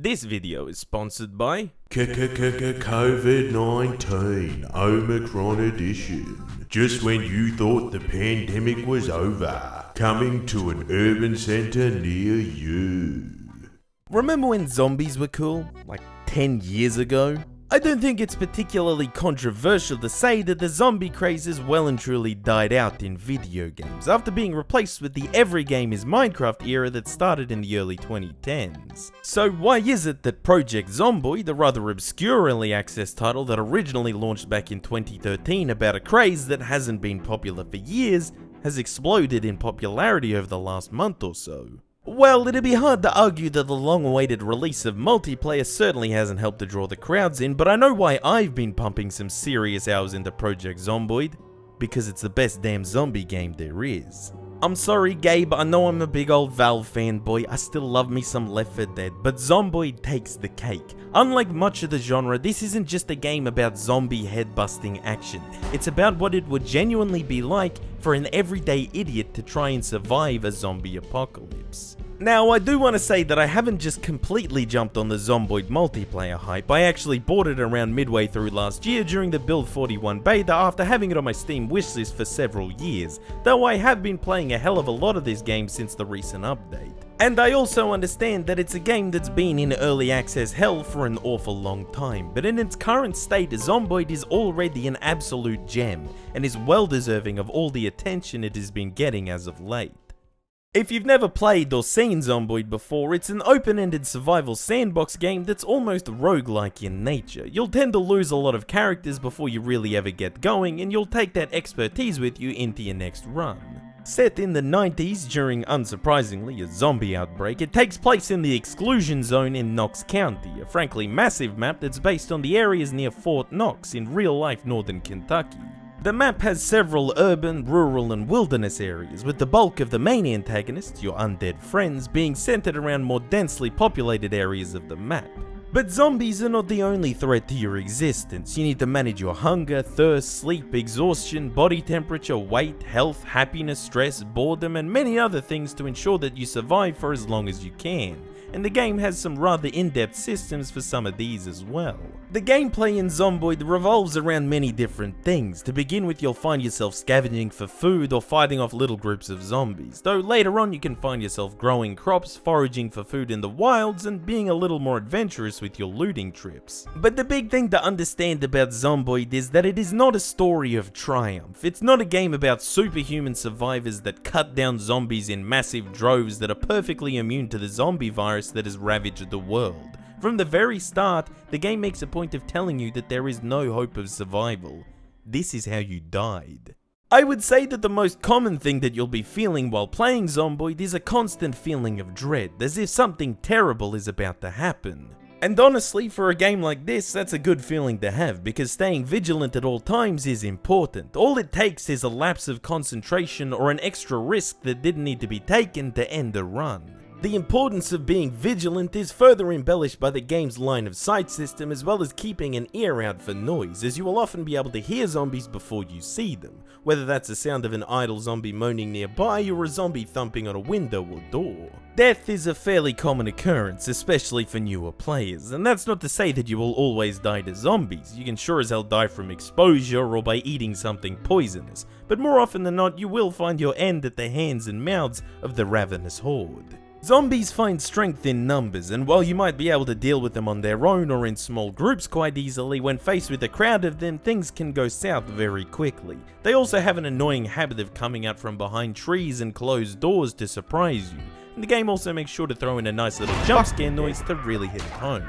This video is sponsored by COVID-19 Omicron Edition. Just when you thought the pandemic was over, coming to an urban centre near you. Remember when zombies were cool? Like 10 years ago? I don't think it's particularly controversial to say that the zombie craze has well and truly died out in video games, after being replaced with the every game is Minecraft era that started in the early 2010s. So why is it that Project Zomboid, the rather obscure early access title that originally launched back in 2013 about a craze that hasn't been popular for years, has exploded in popularity over the last month or so? Well, it'd be hard to argue that the long-awaited release of multiplayer certainly hasn't helped to draw the crowds in, but I know why I've been pumping some serious hours into Project Zomboid. Because it's the best damn zombie game there is. I'm sorry Gabe, I know I'm a big old Valve fanboy, I still love me some Left 4 Dead, but Zomboid takes the cake. Unlike much of the genre, this isn't just a game about zombie head-busting action. It's about what it would genuinely be like for an everyday idiot to try and survive a zombie apocalypse. Now, I do want to say that I haven't just completely jumped on the Zomboid multiplayer hype. I actually bought it around midway through last year during the Build 41 beta after having it on my Steam wishlist for several years, though I have been playing a hell of a lot of this game since the recent update. And I also understand that it's a game that's been in early access hell for an awful long time, but in its current state, Zomboid is already an absolute gem, and is well deserving of all the attention it has been getting as of late. If you've never played or seen Zomboid before, it's an open-ended survival sandbox game that's almost roguelike in nature. You'll tend to lose a lot of characters before you really ever get going, and you'll take that expertise with you into your next run. Set in the 90s during, unsurprisingly, a zombie outbreak, it takes place in the Exclusion Zone in Knox County, a frankly massive map that's based on the areas near Fort Knox in real-life northern Kentucky. The map has several urban, rural and wilderness areas, with the bulk of the main antagonists, your undead friends, being centered around more densely populated areas of the map. But zombies are not the only threat to your existence. You need to manage your hunger, thirst, sleep, exhaustion, body temperature, weight, health, happiness, stress, boredom and many other things to ensure that you survive for as long as you can. And the game has some rather in-depth systems for some of these as well. The gameplay in Zomboid revolves around many different things. To begin with, you'll find yourself scavenging for food or fighting off little groups of zombies, though later on you can find yourself growing crops, foraging for food in the wilds, and being a little more adventurous with your looting trips. But the big thing to understand about Zomboid is that it is not a story of triumph. It's not a game about superhuman survivors that cut down zombies in massive droves that are perfectly immune to the zombie virus that has ravaged the world. From the very start, the game makes a point of telling you that there is no hope of survival. This is how you died. I would say that the most common thing that you'll be feeling while playing Zomboid is a constant feeling of dread, as if something terrible is about to happen. And honestly, for a game like this, that's a good feeling to have, because staying vigilant at all times is important. All it takes is a lapse of concentration or an extra risk that didn't need to be taken to end a run. The importance of being vigilant is further embellished by the game's line of sight system, as well as keeping an ear out for noise, as you will often be able to hear zombies before you see them, whether that's the sound of an idle zombie moaning nearby or a zombie thumping on a window or door. Death is a fairly common occurrence, especially for newer players, and that's not to say that you will always die to zombies. You can sure as hell die from exposure or by eating something poisonous, but more often than not you will find your end at the hands and mouths of the ravenous horde. Zombies find strength in numbers, and while you might be able to deal with them on their own or in small groups quite easily, when faced with a crowd of them, things can go south very quickly. They also have an annoying habit of coming out from behind trees and closed doors to surprise you, and the game also makes sure to throw in a nice little jump scare noise to really hit it home.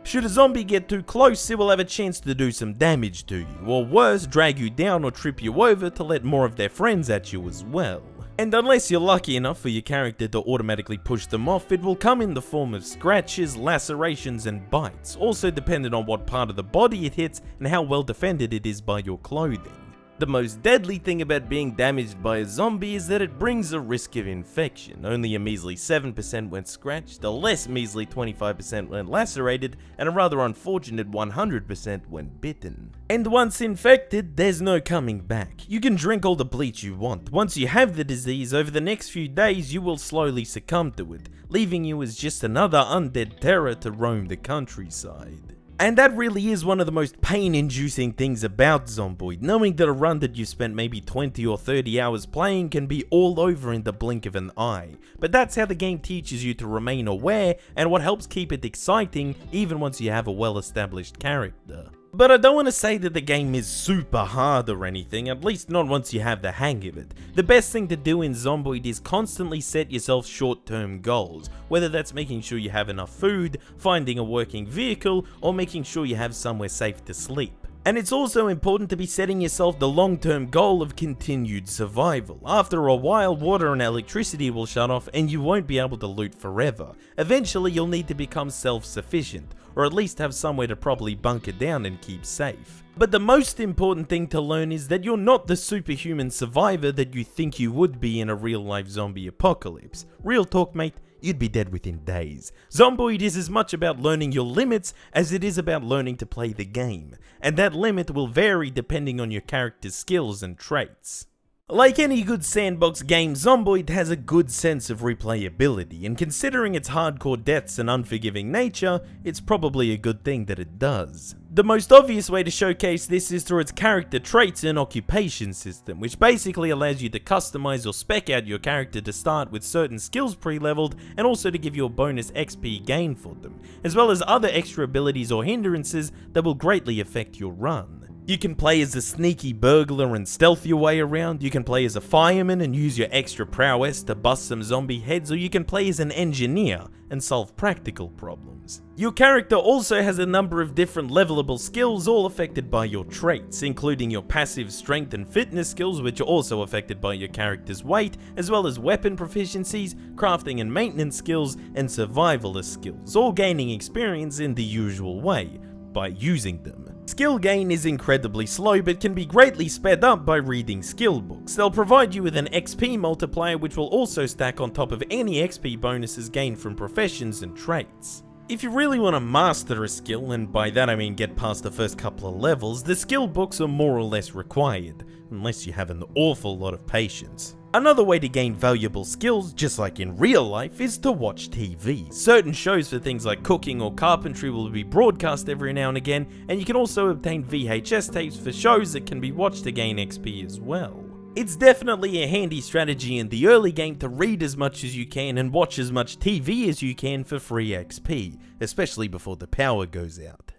Should a zombie get too close, it will have a chance to do some damage to you, or worse, drag you down or trip you over to let more of their friends at you as well. And unless you're lucky enough for your character to automatically push them off, it will come in the form of scratches, lacerations and bites, also dependent on what part of the body it hits and how well defended it is by your clothing. The most deadly thing about being damaged by a zombie is that it brings a risk of infection. Only a measly 7% when scratched, a less measly 25% when lacerated, and a rather unfortunate 100% when bitten. And once infected, there's no coming back. You can drink all the bleach you want. Once you have the disease, over the next few days you will slowly succumb to it, leaving you as just another undead terror to roam the countryside. And that really is one of the most pain-inducing things about Zomboid, knowing that a run that you spent maybe 20 or 30 hours playing can be all over in the blink of an eye. But that's how the game teaches you to remain aware, and what helps keep it exciting even once you have a well-established character. But I don't want to say that the game is super hard or anything, at least not once you have the hang of it. The best thing to do in Zomboid is constantly set yourself short-term goals, whether that's making sure you have enough food, finding a working vehicle, or making sure you have somewhere safe to sleep. And it's also important to be setting yourself the long-term goal of continued survival. After a while, water and electricity will shut off and you won't be able to loot forever. Eventually, you'll need to become self-sufficient, or at least have somewhere to properly bunker down and keep safe. But the most important thing to learn is that you're not the superhuman survivor that you think you would be in a real-life zombie apocalypse. Real talk, mate. You'd be dead within days. Zomboid is as much about learning your limits as it is about learning to play the game, and that limit will vary depending on your character's skills and traits. Like any good sandbox game, Zomboid has a good sense of replayability, and considering its hardcore deaths and unforgiving nature, it's probably a good thing that it does. The most obvious way to showcase this is through its character traits and occupation system, which basically allows you to customize or spec out your character to start with certain skills pre-leveled and also to give you a bonus XP gain for them, as well as other extra abilities or hindrances that will greatly affect your run. You can play as a sneaky burglar and stealth your way around, you can play as a fireman and use your extra prowess to bust some zombie heads, or you can play as an engineer and solve practical problems. Your character also has a number of different levelable skills, all affected by your traits, including your passive strength and fitness skills, which are also affected by your character's weight, as well as weapon proficiencies, crafting and maintenance skills, and survivalist skills, all gaining experience in the usual way, by using them. Skill gain is incredibly slow but can be greatly sped up by reading skill books. They'll provide you with an XP multiplier which will also stack on top of any XP bonuses gained from professions and traits. If you really want to master a skill, and by that I mean get past the first couple of levels, the skill books are more or less required, unless you have an awful lot of patience. Another way to gain valuable skills, just like in real life, is to watch TV. Certain shows for things like cooking or carpentry will be broadcast every now and again, and you can also obtain VHS tapes for shows that can be watched to gain XP as well. It's definitely a handy strategy in the early game to read as much as you can and watch as much TV as you can for free XP, especially before the power goes out.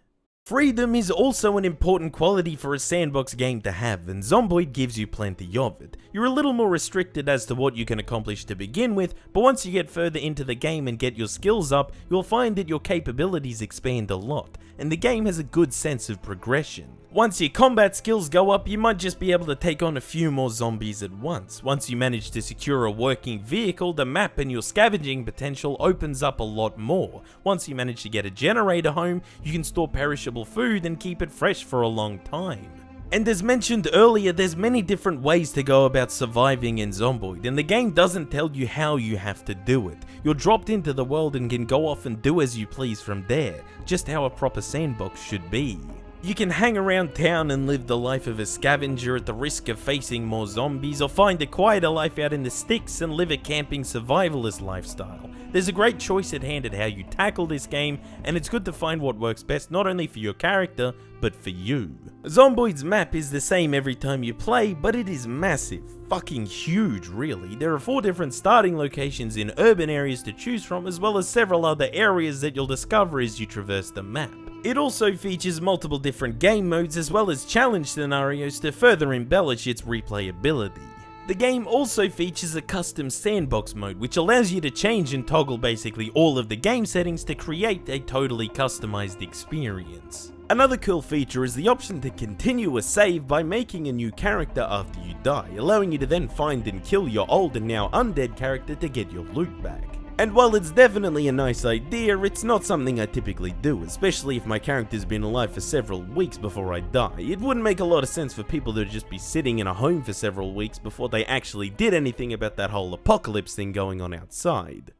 Freedom is also an important quality for a sandbox game to have, and Zomboid gives you plenty of it. You're a little more restricted as to what you can accomplish to begin with, but once you get further into the game and get your skills up, you'll find that your capabilities expand a lot, and the game has a good sense of progression. Once your combat skills go up, you might just be able to take on a few more zombies at once. Once you manage to secure a working vehicle, the map and your scavenging potential opens up a lot more. Once you manage to get a generator home, you can store perishable food and keep it fresh for a long time. And as mentioned earlier, there's many different ways to go about surviving in Zomboid, and the game doesn't tell you how you have to do it. You're dropped into the world and can go off and do as you please from there, just how a proper sandbox should be. You can hang around town and live the life of a scavenger at the risk of facing more zombies, or find a quieter life out in the sticks and live a camping survivalist lifestyle. There's a great choice at hand at how you tackle this game, and it's good to find what works best not only for your character, but for you. Zomboid's map is the same every time you play, but it is massive. Fucking huge, really. There are 4 different starting locations in urban areas to choose from, as well as several other areas that you'll discover as you traverse the map. It also features multiple different game modes as well as challenge scenarios to further embellish its replayability. The game also features a custom sandbox mode, which allows you to change and toggle basically all of the game settings to create a totally customized experience. Another cool feature is the option to continue a save by making a new character after you die, allowing you to then find and kill your old and now undead character to get your loot back. And while it's definitely a nice idea, it's not something I typically do, especially if my character's been alive for several weeks before I die. It wouldn't make a lot of sense for people to just be sitting in a home for several weeks before they actually did anything about that whole apocalypse thing going on outside.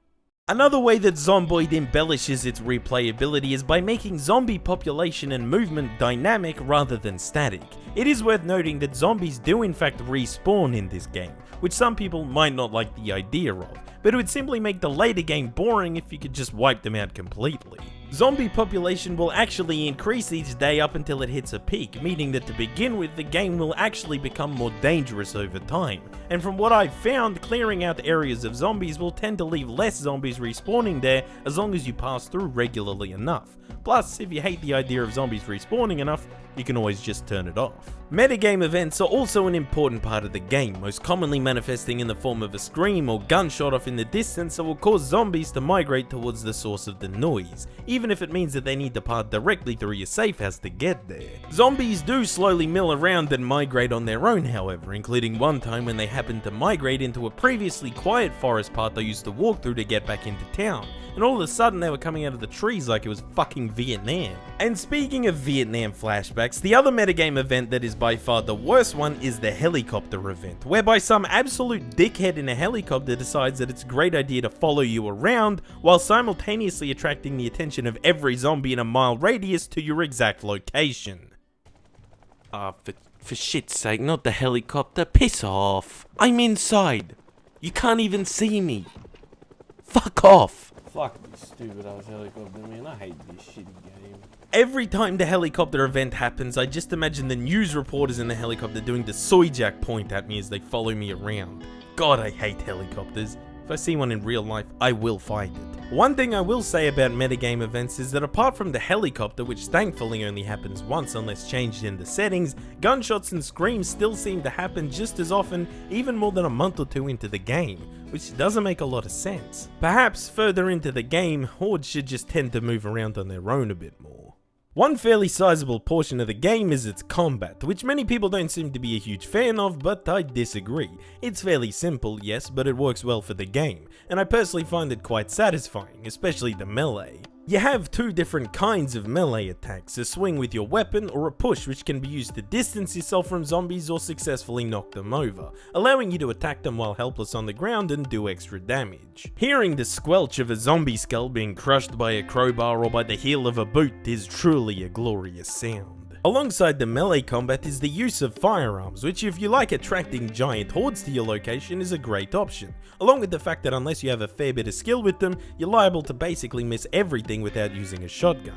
Another way that Zomboid embellishes its replayability is by making zombie population and movement dynamic rather than static. It is worth noting that zombies do in fact respawn in this game, which some people might not like the idea of, but it would simply make the later game boring if you could just wipe them out completely. Zombie population will actually increase each day up until it hits a peak, meaning that to begin with, the game will actually become more dangerous over time. And from what I've found, clearing out areas of zombies will tend to leave less zombies respawning there as long as you pass through regularly enough. Plus, if you hate the idea of zombies respawning enough, you can always just turn it off. Metagame events are also an important part of the game, most commonly manifesting in the form of a scream or gunshot off in the distance that will cause zombies to migrate towards the source of the noise, even if it means that they need to pass directly through your safe house to get there. Zombies do slowly mill around and migrate on their own, however, including one time when they happened to migrate into a previously quiet forest path I used to walk through to get back into town, and all of a sudden they were coming out of the trees like it was fucking Vietnam. And speaking of Vietnam flashbacks, the other metagame event that is by far the worst one is the helicopter event, whereby some absolute dickhead in a helicopter decides that it's a great idea to follow you around while simultaneously attracting the attention of every zombie in a mile radius to your exact location. For shit's sake, not the helicopter, piss off. I'm inside. You can't even see me. Fuck off. Fuck this stupid ass helicopter, man. I hate this shitty game. Every time the helicopter event happens, I just imagine the news reporters in the helicopter doing the soy jack point at me as they follow me around. God, I hate helicopters. If I see one in real life, I will fight it. One thing I will say about metagame events is that apart from the helicopter, which thankfully only happens once unless changed in the settings, gunshots and screams still seem to happen just as often, even more than a month or two into the game, which doesn't make a lot of sense. Perhaps further into the game, hordes should just tend to move around on their own a bit more. One fairly sizable portion of the game is its combat, which many people don't seem to be a huge fan of, but I disagree. It's fairly simple, yes, but it works well for the game, and I personally find it quite satisfying, especially the melee. You have two different kinds of melee attacks, a swing with your weapon or a push which can be used to distance yourself from zombies or successfully knock them over, allowing you to attack them while helpless on the ground and do extra damage. Hearing the squelch of a zombie skull being crushed by a crowbar or by the heel of a boot is truly a glorious sound. Alongside the melee combat is the use of firearms, which if you like attracting giant hordes to your location is a great option, along with the fact that unless you have a fair bit of skill with them, you're liable to basically miss everything without using a shotgun.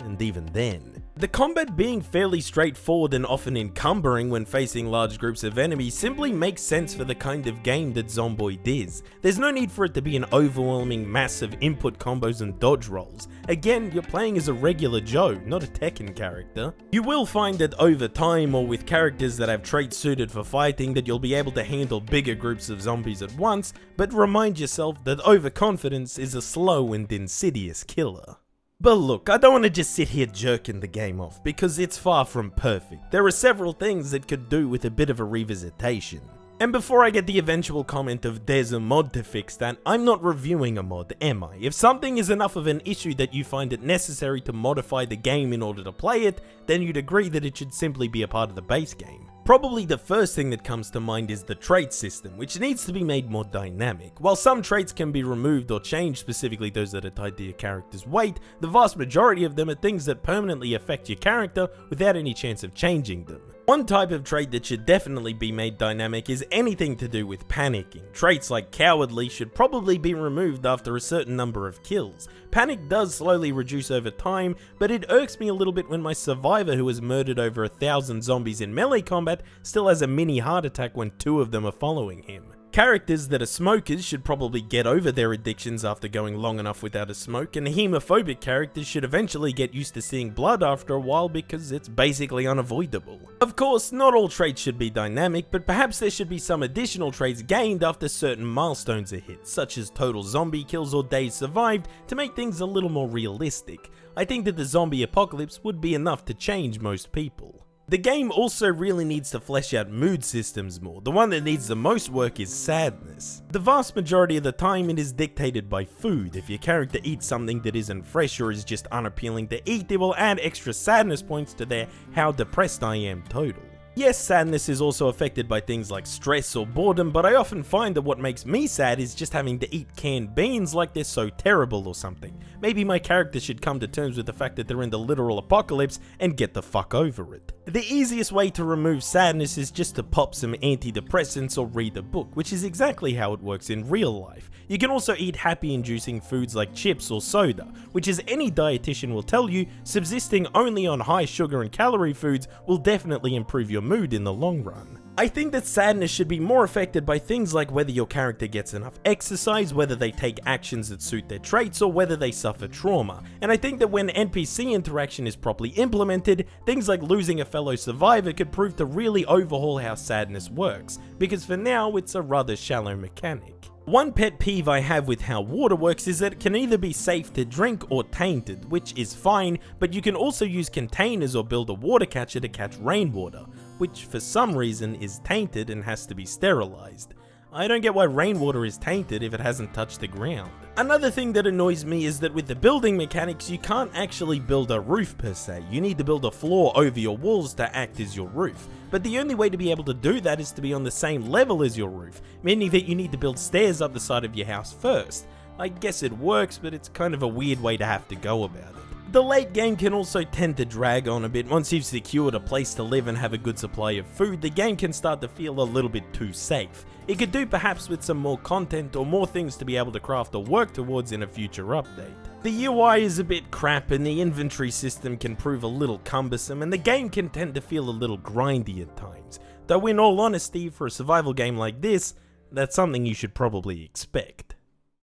And even then. The combat being fairly straightforward and often encumbering when facing large groups of enemies simply makes sense for the kind of game that Zomboid is. There's no need for it to be an overwhelming mass of input combos and dodge rolls. Again, you're playing as a regular Joe, not a Tekken character. You will find that over time or with characters that have traits suited for fighting that you'll be able to handle bigger groups of zombies at once, but remind yourself that overconfidence is a slow and insidious killer. But look, I don't want to just sit here jerking the game off, because it's far from perfect. There are several things that could do with a bit of a revisitation. And before I get the eventual comment of there's a mod to fix that, I'm not reviewing a mod, am I? If something is enough of an issue that you find it necessary to modify the game in order to play it, then you'd agree that it should simply be a part of the base game. Probably the first thing that comes to mind is the trait system, which needs to be made more dynamic. While some traits can be removed or changed, specifically those that are tied to your character's weight, the vast majority of them are things that permanently affect your character without any chance of changing them. One type of trait that should definitely be made dynamic is anything to do with panicking. Traits like cowardly should probably be removed after a certain number of kills. Panic does slowly reduce over time, but it irks me a little bit when my survivor who has murdered over 1,000 zombies in melee combat still has a mini heart attack when 2 of them are following him. Characters that are smokers should probably get over their addictions after going long enough without a smoke, and hemophobic characters should eventually get used to seeing blood after a while because it's basically unavoidable. Of course, not all traits should be dynamic, but perhaps there should be some additional traits gained after certain milestones are hit, such as total zombie kills or days survived, to make things a little more realistic. I think that the zombie apocalypse would be enough to change most people. The game also really needs to flesh out mood systems more. The one that needs the most work is sadness. The vast majority of the time it is dictated by food. If your character eats something that isn't fresh or is just unappealing to eat, it will add extra sadness points to their how depressed I am total. Yes, sadness is also affected by things like stress or boredom, but I often find that what makes me sad is just having to eat canned beans like they're so terrible or something. Maybe my character should come to terms with the fact that they're in the literal apocalypse and get the fuck over it. The easiest way to remove sadness is just to pop some antidepressants or read a book, which is exactly how it works in real life. You can also eat happy-inducing foods like chips or soda, which, as any dietitian will tell you, subsisting only on high sugar and calorie foods will definitely improve your mood in the long run. I think that sadness should be more affected by things like whether your character gets enough exercise, whether they take actions that suit their traits, or whether they suffer trauma. And I think that when NPC interaction is properly implemented, things like losing a fellow survivor could prove to really overhaul how sadness works, because for now it's a rather shallow mechanic. One pet peeve I have with how water works is that it can either be safe to drink or tainted, which is fine, but you can also use containers or build a water catcher to catch rainwater, which for some reason is tainted and has to be sterilized. I don't get why rainwater is tainted if it hasn't touched the ground. Another thing that annoys me is that with the building mechanics, you can't actually build a roof per se. You need to build a floor over your walls to act as your roof. But the only way to be able to do that is to be on the same level as your roof, meaning that you need to build stairs up the side of your house first. I guess it works, but it's kind of a weird way to have to go about it. The late game can also tend to drag on a bit. Once you've secured a place to live and have a good supply of food, the game can start to feel a little bit too safe. It could do perhaps with some more content or more things to be able to craft or work towards in a future update. The UI is a bit crap and the inventory system can prove a little cumbersome, and the game can tend to feel a little grindy at times. Though in all honesty, for a survival game like this, that's something you should probably expect.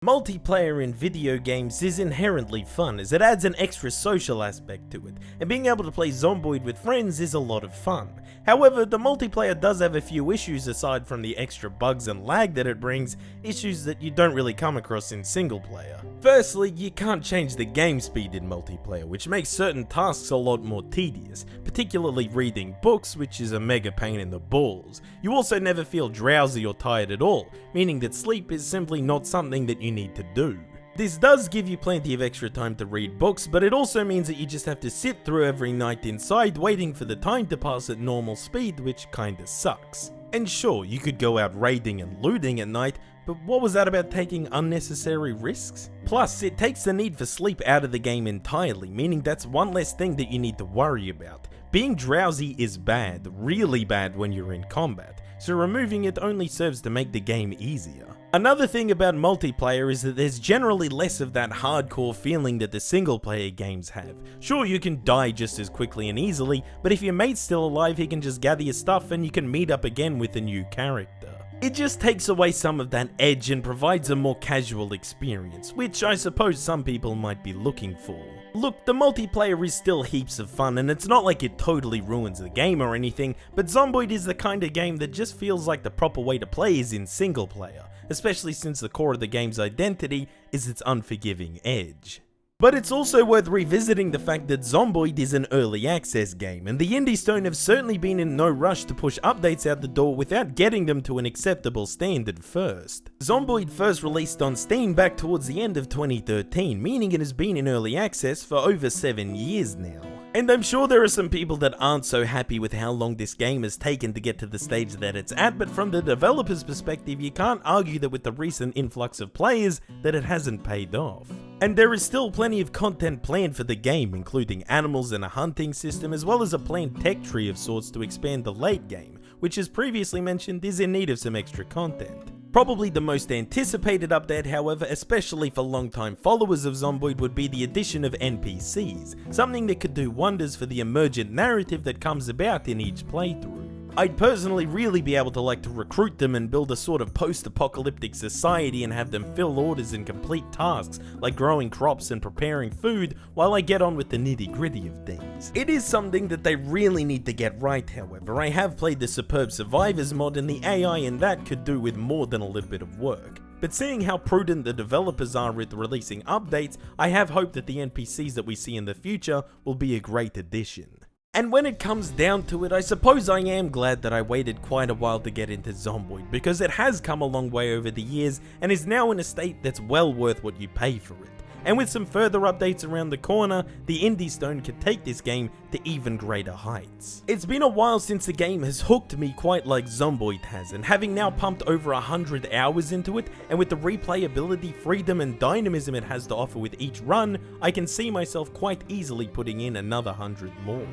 Multiplayer in video games is inherently fun as it adds an extra social aspect to it, and being able to play Zomboid with friends is a lot of fun. However, the multiplayer does have a few issues aside from the extra bugs and lag that it brings, issues that you don't really come across in single player. Firstly, you can't change the game speed in multiplayer, which makes certain tasks a lot more tedious, particularly reading books, which is a mega pain in the balls. You also never feel drowsy or tired at all, meaning that sleep is simply not something that you need to do. This does give you plenty of extra time to read books, but it also means that you just have to sit through every night inside waiting for the time to pass at normal speed, which kinda sucks. And sure, you could go out raiding and looting at night, but what was that about taking unnecessary risks? Plus, it takes the need for sleep out of the game entirely, meaning that's one less thing that you need to worry about. Being drowsy is bad, really bad when you're in combat, so removing it only serves to make the game easier. Another thing about multiplayer is that there's generally less of that hardcore feeling that the single player games have. Sure, you can die just as quickly and easily, but if your mate's still alive, he can just gather your stuff and you can meet up again with a new character. It just takes away some of that edge and provides a more casual experience, which I suppose some people might be looking for. Look, the multiplayer is still heaps of fun, and it's not like it totally ruins the game or anything, but Zomboid is the kind of game that just feels like the proper way to play is in single player, especially since the core of the game's identity is its unforgiving edge. But it's also worth revisiting the fact that Zomboid is an early access game, and the Indie Stone have certainly been in no rush to push updates out the door without getting them to an acceptable standard first. Zomboid first released on Steam back towards the end of 2013, meaning it has been in early access for over 7 years now. And I'm sure there are some people that aren't so happy with how long this game has taken to get to the stage that it's at, but from the developer's perspective, you can't argue that with the recent influx of players that it hasn't paid off. And there is still plenty of content planned for the game, including animals and a hunting system, as well as a planned tech tree of sorts to expand the late game, which as previously mentioned is in need of some extra content. Probably the most anticipated update, however, especially for long-time followers of Zomboid, would be the addition of NPCs, something that could do wonders for the emergent narrative that comes about in each playthrough. I'd personally really be able to like to recruit them and build a sort of post-apocalyptic society and have them fill orders and complete tasks like growing crops and preparing food while I get on with the nitty-gritty of things. It is something that they really need to get right, however. I have played the Superb Survivors mod and the AI in that could do with more than a little bit of work. But seeing how prudent the developers are with releasing updates, I have hope that the NPCs that we see in the future will be a great addition. And when it comes down to it, I suppose I am glad that I waited quite a while to get into Zomboid, because it has come a long way over the years and is now in a state that's well worth what you pay for it. And with some further updates around the corner, the Indie Stone could take this game to even greater heights. It's been a while since the game has hooked me quite like Zomboid has, and having now pumped over 100 hours into it, and with the replayability, freedom and dynamism it has to offer with each run, I can see myself quite easily putting in another 100 more.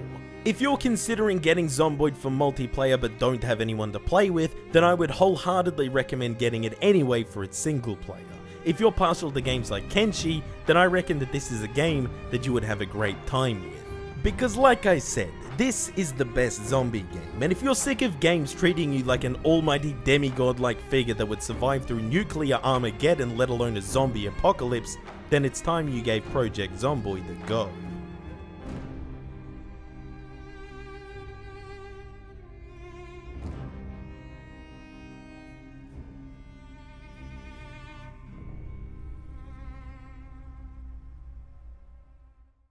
If you're considering getting Zomboid for multiplayer but don't have anyone to play with, then I would wholeheartedly recommend getting it anyway for its single player. If you're partial to games like Kenshi, then I reckon that this is a game that you would have a great time with. Because like I said, this is the best zombie game, and if you're sick of games treating you like an almighty demigod-like figure that would survive through nuclear Armageddon, let alone a zombie apocalypse, then it's time you gave Project Zomboid a go.